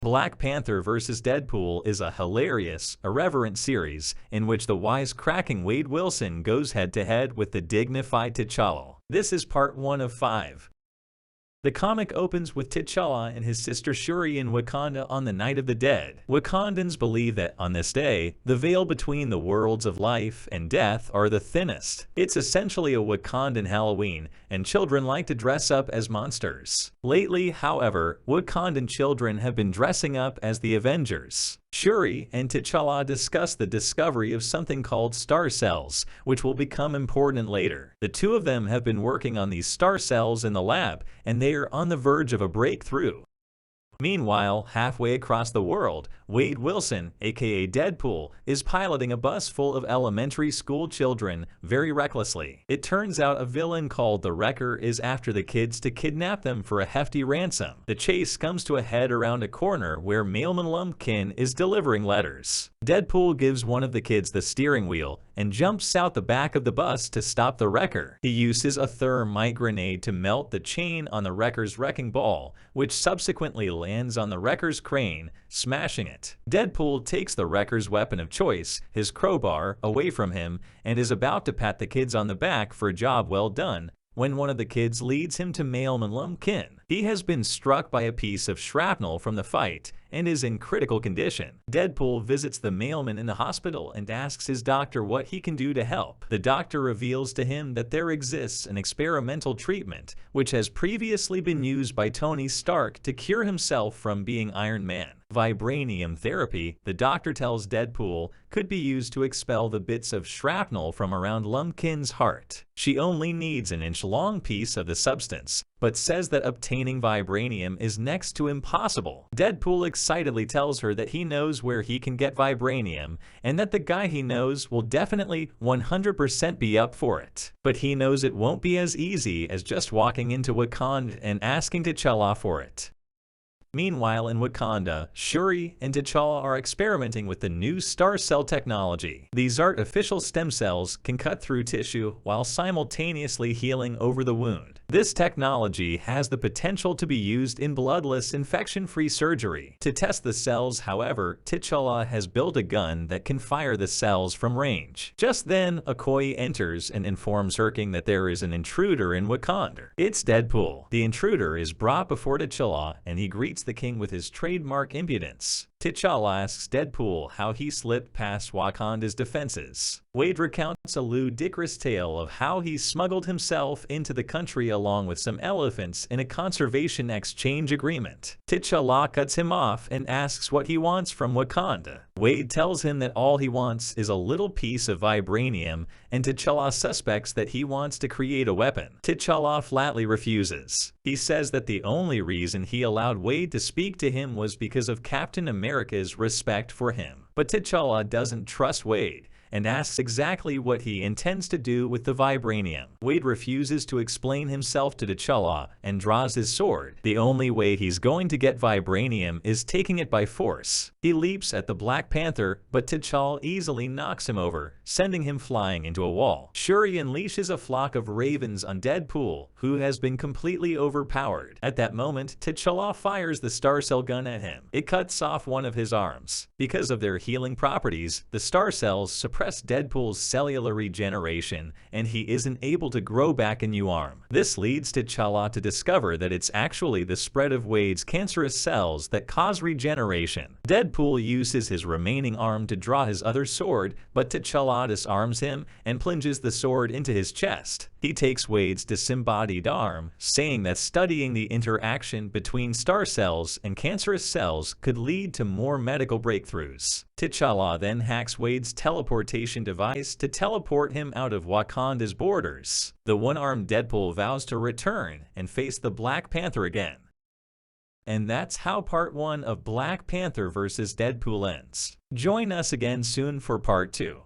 Black Panther vs. Deadpool is a hilarious, irreverent series in which the wisecracking Wade Wilson goes head-to-head with the dignified T'Challa. This is part 1 of 5. The comic opens with T'Challa and his sister Shuri in Wakanda on the Night of the Dead. Wakandans believe that, on this day, the veil between the worlds of life and death are the thinnest. It's essentially a Wakandan Halloween, and children like to dress up as monsters. Lately, however, Wakandan children have been dressing up as the Avengers. Shuri and T'Challa discuss the discovery of something called star cells, which will become important later. The two of them have been working on these star cells in the lab, and they are on the verge of a breakthrough. Meanwhile, halfway across the world, Wade Wilson, aka Deadpool, is piloting a bus full of elementary school children very recklessly. It turns out a villain called the Wrecker is after the kids to kidnap them for a hefty ransom. The chase comes to a head around a corner where Mailman Lumpkin is delivering letters. Deadpool gives one of the kids the steering wheel and jumps out the back of the bus to stop the Wrecker. He uses a thermite grenade to melt the chain on the Wrecker's wrecking ball, which subsequently lands on the Wrecker's crane, smashing it. Deadpool takes the Wrecker's weapon of choice, his crowbar, away from him and is about to pat the kids on the back for a job well done, when one of the kids leads him to Mailman Lumpkin. He has been struck by a piece of shrapnel from the fight and is in critical condition. Deadpool visits the mailman in the hospital and asks his doctor what he can do to help. The doctor reveals to him that there exists an experimental treatment which has previously been used by Tony Stark to cure himself from being Iron Man. Vibranium therapy, the doctor tells Deadpool, could be used to expel the bits of shrapnel from around Lumpkin's heart. She only needs an inch-long piece of the substance, but says that obtaining vibranium is next to impossible. Deadpool excitedly tells her that he knows where he can get vibranium, and that the guy he knows will definitely 100% be up for it. But he knows it won't be as easy as just walking into Wakanda and asking T'Challa for it. Meanwhile, in Wakanda, Shuri and T'Challa are experimenting with the new star cell technology. These artificial stem cells can cut through tissue while simultaneously healing over the wound. This technology has the potential to be used in bloodless, infection-free surgery. To test the cells, however, T'Challa has built a gun that can fire the cells from range. Just then, Okoye enters and informs Herking that there is an intruder in Wakanda. It's Deadpool. The intruder is brought before T'Challa, and he greets the king with his trademark impudence. T'Challa asks Deadpool how he slipped past Wakanda's defenses. Wade recounts a ludicrous tale of how he smuggled himself into the country along with some elephants in a conservation exchange agreement. T'Challa cuts him off and asks what he wants from Wakanda. Wade tells him that all he wants is a little piece of vibranium, and T'Challa suspects that he wants to create a weapon. T'Challa flatly refuses. He says that the only reason he allowed Wade to speak to him was because of Captain America's respect for him. But T'Challa doesn't trust Wade and asks exactly what he intends to do with the vibranium. Wade refuses to explain himself to T'Challa and draws his sword. The only way he's going to get vibranium is taking it by force. He leaps at the Black Panther, but T'Challa easily knocks him over, sending him flying into a wall. Shuri unleashes a flock of ravens on Deadpool, who has been completely overpowered. At that moment, T'Challa fires the star cell gun at him. It cuts off one of his arms. Because of their healing properties, the star cells suppress Deadpool's cellular regeneration, and he isn't able to grow back a new arm. This leads T'Challa to discover that it's actually the spread of Wade's cancerous cells that cause regeneration. Deadpool uses his remaining arm to draw his other sword, but T'Challa disarms him and plunges the sword into his chest. He takes Wade's disembodied arm, saying that studying the interaction between star cells and cancerous cells could lead to more medical breakthroughs. T'Challa then hacks Wade's teleportation device to teleport him out of Wakanda's borders. The one-armed Deadpool vows to return and face the Black Panther again. And that's how part 1 of Black Panther vs. Deadpool ends. Join us again soon for part 2.